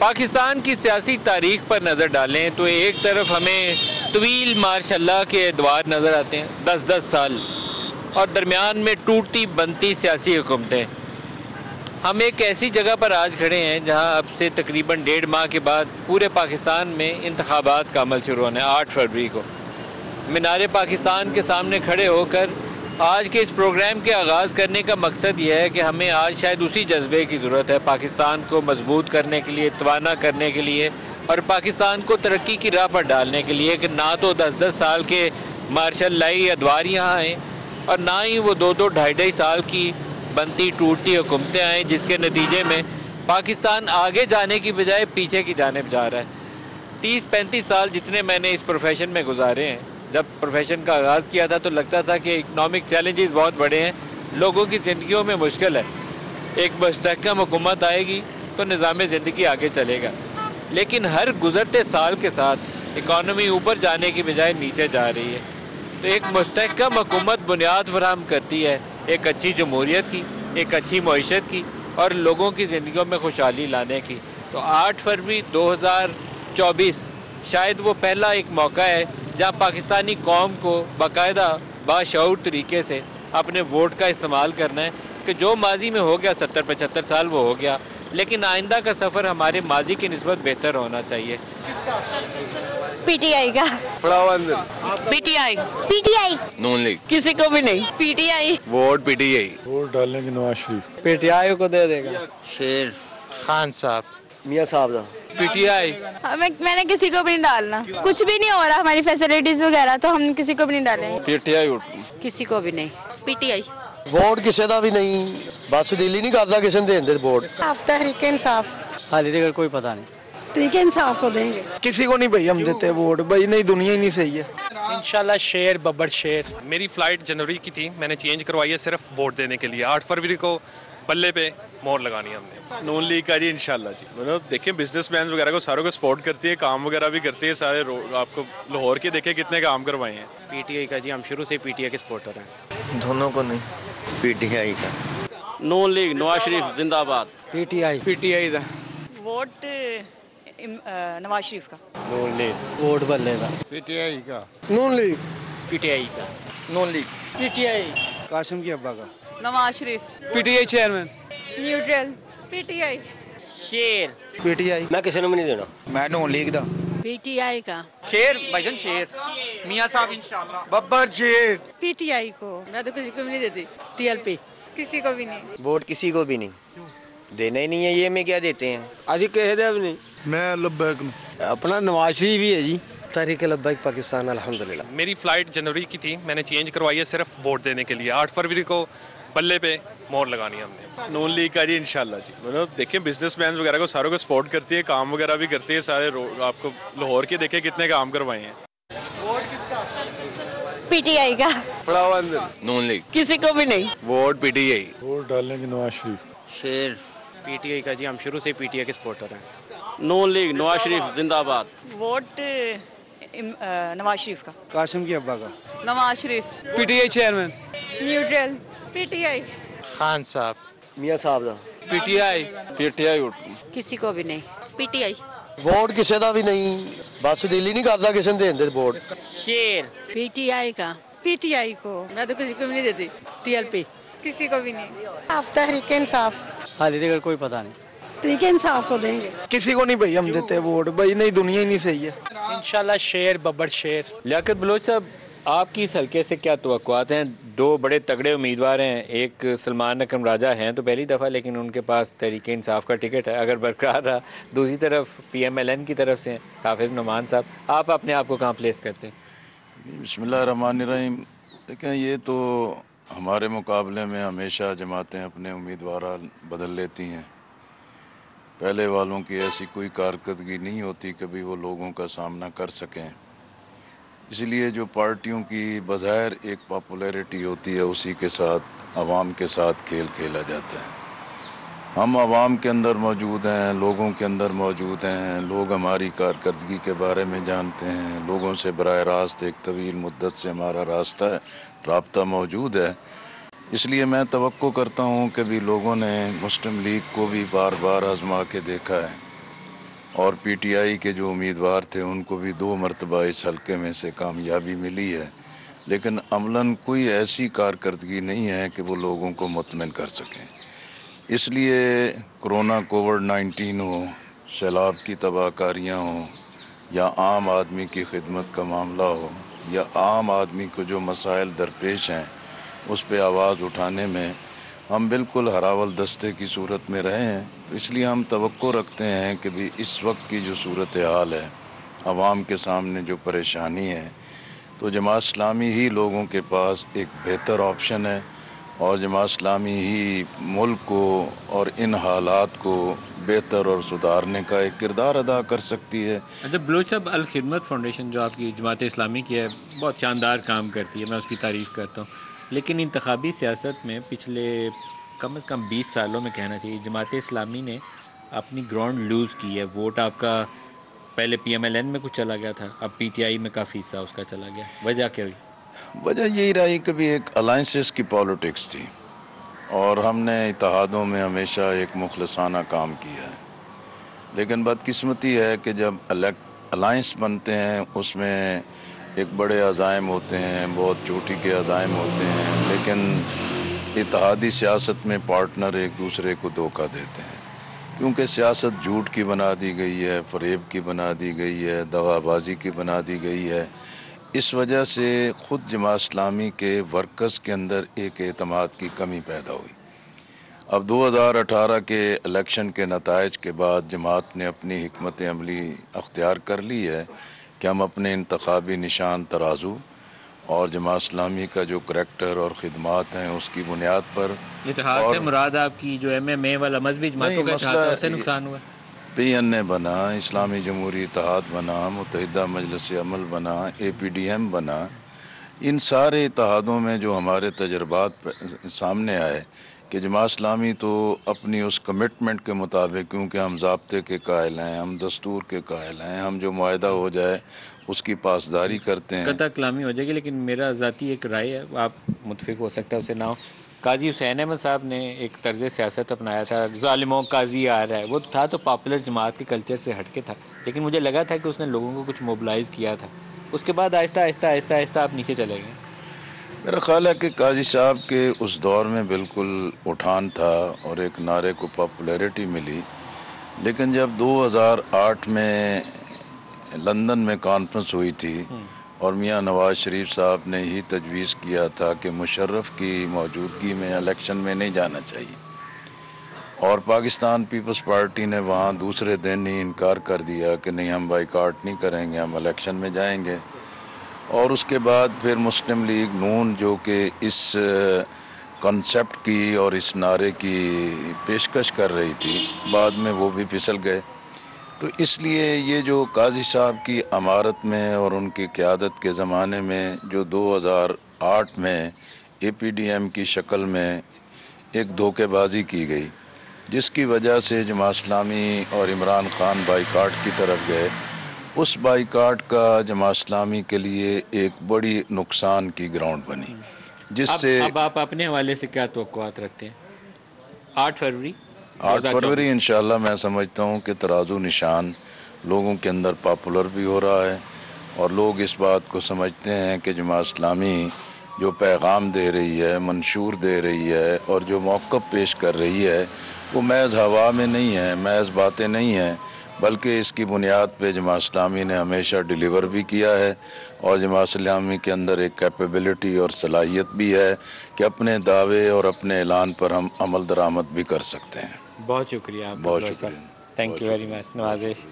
پاکستان کی سیاسی تاریخ پر نظر ڈالیں تو ایک طرف ہمیں طویل مارش اللہ کے ادوار نظر آتے ہیں، 10 سال، اور درمیان میں ٹوٹتی بنتی سیاسی حکومتیں۔ ہم ایک ایسی جگہ پر آج کھڑے ہیں جہاں اب سے تقریباً 1.5 ماہ کے بعد پورے پاکستان میں انتخابات کا عمل شروع ہونا ہے 8 فروری کو۔ مینار پاکستان کے سامنے کھڑے ہو کر آج کے اس پروگرام کے آغاز کرنے کا مقصد یہ ہے کہ ہمیں آج شاید اسی جذبے کی ضرورت ہے پاکستان کو مضبوط کرنے کے لیے، توانا کرنے کے لیے، اور پاکستان کو ترقی کی راہ پر ڈالنے کے لیے کہ نہ تو 10 سال کے مارشل لائی ادوار یہاں آئیں اور نہ ہی وہ 2-2.5 سال کی بنتی ٹوٹتی حکومتیں آئیں، جس کے نتیجے میں پاکستان آگے جانے کی بجائے پیچھے کی جانب جا رہا ہے۔ 30-35 سال جتنے میں نے اس پروفیشن میں گزارے ہیں، جب پروفیشن کا آغاز کیا تھا تو لگتا تھا کہ اکنامک چیلنجز بہت بڑے ہیں، لوگوں کی زندگیوں میں مشکل ہے، ایک مستحکم حکومت آئے گی تو نظام زندگی آگے چلے گا، لیکن ہر گزرتے سال کے ساتھ اکانومی اوپر جانے کی بجائے نیچے جا رہی ہے۔ تو ایک مستحکم حکومت بنیاد فراہم کرتی ہے ایک اچھی جمہوریت کی، ایک اچھی معیشت کی، اور لوگوں کی زندگیوں میں خوشحالی لانے کی۔ تو 8 فروری 2024 شاید وہ پہلا ایک موقع ہے جہاں پاکستانی قوم کو باقاعدہ باشعور طریقے سے اپنے ووٹ کا استعمال کرنا ہے کہ جو ماضی میں ہو گیا 70-75 سال وہ ہو گیا، لیکن آئندہ کا سفر ہمارے ماضی کی نسبت بہتر ہونا چاہیے۔ پی ٹی آئی کا، پی ٹی آئی، نون لیگ، کسی کو بھی نہیں، پی ٹی آئی، ووٹ پی ٹی آئی، ووٹ ڈالیں گے نواز شریف، پی ٹی آئی کو دے دے گا، شیر خان صاحب، میاں صاحب دا پی ٹی آئی۔ میں نے کسی کو بھی نہیں ڈالنا، کچھ بھی نہیں ہو رہا ہماری فیسلٹیز وغیرہ، تو ہم کسی کو بھی نہیں ڈالیں گے۔ پی ٹی آئی کسی کو بھی نہیں، پی ٹی آئی۔ ووٹ کسی دا بھی نہیں، بس دل ہی نہیں کرتا کسی نے دین دے ووٹ۔ آپ تحریک انصاف، حالی تک کوئی پتہ نہیں، تحریک انصاف کو دیں گے۔ کسی کو نہیں بھائی ہم دیتے ووٹ، بھائی نہیں دنیا ہی نہیں صحیح ہے۔ انشاءاللہ شیر ببر شیر۔ میری فلائٹ جنوری کی تھی، میں نے چینج کروائی ہے صرف ووٹ دینے کے لیے۔ 8 فروری کو بلے پہ مور لگانی ہے ہم نے۔ نون لیگ کا جی انشاءاللہ جی، مطلب دیکھیں بزنس مین وغیرہ کو ساروں کو سپورٹ کرتی ہے، کام وغیرہ بھی کرتی ہے سارے۔ آپ کو لاہور کے دیکھیں کتنے کام کروائے ہیں۔ پی ٹی آئی کا جی، ہم شروع سے پی ٹی آئی کے سپورٹر ہیں۔ دونوں کو نہیں، پی ٹی آئی کا۔ نون لیگ، نواز شریف زندہ آباد، P T I, P T I دا ووٹ نواز شریف کا، نون لیگ، ووٹ بلے دا، پی ٹی آئی کا، Noon league, P T I کا، Noon league, P T I, Qasim کی ابا کا، Nawaz Sharif, P T I chairman, neutral, P T I, شیر، پی ٹی آئی۔ میں کسی نے بھی نہیں دینا۔ میں نون league the, P T I کا، شیر بھائی جان، شیر میاں صاحب انشاءاللہ۔ ببر شیر، پی ٹی آئی کو، میں تو کسی کو بھی نہیں دیتی، ٹی ایل پی۔ کسی کو بھی نہیں۔ ووٹ کسی کو بھی نہیں دینا ہی نہیں ہے، یہ میں کیا دیتے ہیں؟ اجی کہے دے بھی نہیں۔ میں لبیک اپنا نواز شریف بھی ہے جی۔ تحریک لبیک پاکستان الحمدللہ۔ میری فلائٹ جنوری کی تھی، میں نے چینج کروائی ہے صرف ووٹ دینے کے لیے۔ 8 فروری کو بلے پہ مور لگانی ہے ہم نے۔ نون لیگ کا جی انشاءاللہ جی، مطلب دیکھیں بزنس مین وغیرہ کو ساروں کو سپورٹ کرتی ہے، کام وغیرہ بھی کرتی ہے سارے۔ آپ کو لاہور کے دیکھیں کتنے کام کروائے ہیں۔ پی ٹی آئی کا، نون لیگ، کسی کو بھی نہیں، ووٹ پی ٹی آئی، ووٹ ڈالیں گے نواز شریف، شیر پی ٹی آئی کا جی، ہم شروع سے پی ٹی آئی کے سپورٹر ہیں۔ نون لیگ، نواز شریف زندہ آباد، ووٹ نواز شریف کا، قاسم کی ابا کا، Nawaz Sharif, P T I chairman, neutral, P T I, Khan sahab, Mian صاحب دا پی ٹی آئی، پی ٹی آئی۔ کسی کو بھی نہیں، پی ٹی آئی، ووٹ کسی دا بھی نہیں، بس دل ہی نہیں کرتا کسی نے دین دے ووٹ۔ شیر پی ٹی آئی کا، پی ٹی آئی کو، میں تو کسی کو بھی نہیں دیتی، ٹی ایل پی۔ کسی کو بھی نہیں۔ آپ تحریک انصاف، حالی تک کوئی پتہ نہیں، تحریک انصاف کو دیں گے۔ کسی کو نہیں بھائی ہم دیتے ووٹ، بھائی نہیں دنیا ہی نہیں صحیح ہے۔ انشاءاللہ شیر ببر شیر۔ لیاقت بلوچ صاحب، آپ کی اس حلقے سے کیا توقعات ہیں؟ 2 بڑے تگڑے امیدوار ہیں، ایک سلمان اکرم راجہ ہیں تو پہلی دفعہ، لیکن ان کے پاس تحریک انصاف کا ٹکٹ ہے اگر برقرار رہا۔ دوسری طرف پی ایم ایل این کی طرف سے حافظ نعمان صاحب، آپ اپنے آپ کو کہاں پلیس کرتے ہیں؟ بسم اللہ الرحمن الرحیم۔ دیکھیں یہ تو ہمارے مقابلے میں ہمیشہ جماعتیں اپنے امیدوار بدل لیتی ہیں، پہلے والوں کی ایسی کوئی کارکردگی نہیں ہوتی کبھی وہ لوگوں کا سامنا کر سکیں، اس لیے جو پارٹیوں کی بظاہر ایک پاپولیرٹی ہوتی ہے اسی کے ساتھ عوام کے ساتھ کھیل کھیلا جاتا ہے۔ ہم عوام کے اندر موجود ہیں، لوگوں کے اندر موجود ہیں، لوگ ہماری کارکردگی کے بارے میں جانتے ہیں، لوگوں سے براہ راست ایک طویل مدت سے ہمارا رابطہ موجود ہے، اس لیے میں توقع کرتا ہوں کہ بھی لوگوں نے مسلم لیگ کو بھی بار بار آزما کے دیکھا ہے اور پی ٹی آئی کے جو امیدوار تھے ان کو بھی 2 مرتبہ اس حلقے میں سے کامیابی ملی ہے، لیکن عملاً کوئی ایسی کارکردگی نہیں ہے کہ وہ لوگوں کو مطمئن کر سکیں۔ اس لیے کورونا کووڈ-19 ہو، سیلاب کی تباہ کاریاں ہوں، یا عام آدمی کی خدمت کا معاملہ ہو، یا عام آدمی کو جو مسائل درپیش ہیں اس پہ آواز اٹھانے میں ہم بالکل ہراول دستے کی صورت میں رہے ہیں۔ اس لیے ہم توقع رکھتے ہیں کہ بھی اس وقت کی جو صورتحال ہے، عوام کے سامنے جو پریشانی ہے، تو جماعت اسلامی ہی لوگوں کے پاس ایک بہتر آپشن ہے، اور جماعت اسلامی ہی ملک کو اور ان حالات کو بہتر اور سدھارنے کا ایک کردار ادا کر سکتی ہے۔ اچھا بلوچ صاحب، الخدمت فاؤنڈیشن جو آپ کی جماعت اسلامی کی ہے بہت شاندار کام کرتی ہے، میں اس کی تعریف کرتا ہوں، لیکن انتخابی سیاست میں پچھلے کم از کم 20 سالوں میں کہنا چاہیے جماعت اسلامی نے اپنی گراؤنڈ لوز کی ہے۔ ووٹ آپ کا پہلے پی ایم ایل این میں کچھ چلا گیا تھا، اب پی ٹی آئی میں کافی حصہ اس کا چلا گیا، وجہ کیا ہوئی؟ وجہ یہی رہی کہ بھی ایک الائنسز کی پالیٹکس تھی، اور ہم نے اتحادوں میں ہمیشہ ایک مخلصانہ کام کیا ہے، لیکن بدقسمتی ہے کہ جب الائنس بنتے ہیں اس میں ایک بڑے عزائم ہوتے ہیں، بہت چوٹی کے عزائم ہوتے ہیں، لیکن اتحادی سیاست میں پارٹنر ایک دوسرے کو دھوکہ دیتے ہیں، کیونکہ سیاست جھوٹ کی بنا دی گئی ہے، فریب کی بنا دی گئی ہے، دغا بازی کی بنا دی گئی ہے۔ اس وجہ سے خود جماعت اسلامی کے ورکرز کے اندر ایک اعتماد کی کمی پیدا ہوئی۔ اب 2018 کے الیکشن کے نتائج کے بعد جماعت نے اپنی حکمت عملی اختیار کر لی ہے کہ ہم اپنے انتخابی نشان ترازو اور جماعت اسلامی کا جو کریکٹر اور خدمات ہیں اس کی بنیاد پر، اتحاد سے مراد آپ کی جو ایم ایم اے والا مذہبی جماعتوں کا اتحاد ہے، اس سے نقصان ہوا؟ پی این اے بنا، اسلامی جمہوری اتحاد بنا، متحدہ مجلس عمل بنا، اے پی ڈی ایم بنا، ان سارے اتحادوں میں جو ہمارے تجربات سامنے آئے کہ جماعت اسلامی تو اپنی اس کمٹمنٹ کے مطابق، کیونکہ ہم ضابطے کے قائل ہیں، ہم دستور کے قائل ہیں، ہم جو معاہدہ ہو جائے اس کی پاسداری کرتے ہیں۔ قطع کلامی ہو جائے گی، لیکن میرا ذاتی ایک رائے ہے، آپ متفق ہو سکتا ہے اسے نہ ہو، قاضی حسین احمد صاحب نے ایک طرز سیاست اپنایا تھا، ظالموں قاضی آ رہا ہے، وہ تھا تو پاپولر جماعت کے کلچر سے ہٹ کے تھا، لیکن مجھے لگا تھا کہ اس نے لوگوں کو کچھ موبلائز کیا تھا، اس کے بعد آہستہ آہستہ آہستہ آہستہ آپ نیچے چلے گئے۔ میرا خیال ہے کہ قاضی صاحب کے اس دور میں بالکل اٹھان تھا اور ایک نعرے کو پاپولیرٹی ملی، لیکن جب 2008 میں لندن میں کانفرنس ہوئی تھی اور میاں نواز شریف صاحب نے ہی تجویز کیا تھا کہ مشرف کی موجودگی میں الیکشن میں نہیں جانا چاہیے، اور پاکستان پیپلز پارٹی نے وہاں دوسرے دن ہی انکار کر دیا کہ نہیں، ہم بائیکاٹ نہیں کریں گے، ہم الیکشن میں جائیں گے، اور اس کے بعد پھر مسلم لیگ نون جو کہ اس کنسیپٹ کی اور اس نعرے کی پیشکش کر رہی تھی، بعد میں وہ بھی پھسل گئے۔ تو اس لیے یہ جو قاضی صاحب کی امارت میں اور ان کی قیادت کے زمانے میں جو 2008 میں اے پی ڈی ایم کی شکل میں ایک دھوکے بازی کی گئی، جس کی وجہ سے جماعت اسلامی اور عمران خان بائیکاٹ کی طرف گئے، اس بائیکاٹ کا جماعت اسلامی کے لیے ایک بڑی نقصان کی گراؤنڈ بنی، جس سے اب آپ اپنے حوالے سے کیا توقعات رکھتے ہیں؟ 8 فروری انشاءاللہ میں سمجھتا ہوں کہ ترازو نشان لوگوں کے اندر پاپولر بھی ہو رہا ہے، اور لوگ اس بات کو سمجھتے ہیں کہ جماعت اسلامی جو پیغام دے رہی ہے، منشور دے رہی ہے، اور جو موقف پیش کر رہی ہے، وہ محض ہوا میں نہیں ہے، محض باتیں نہیں ہیں، بلکہ اس کی بنیاد پہ جماعت اسلامی نے ہمیشہ ڈیلیور بھی کیا ہے، اور جماعت اسلامی کے اندر ایک کیپیبلٹی اور صلاحیت بھی ہے کہ اپنے دعوے اور اپنے اعلان پر ہم عمل درآمد بھی کر سکتے ہیں۔ بہت شکریہ، بہت شکریہ، تھینک یو ویری مچ، نوازش۔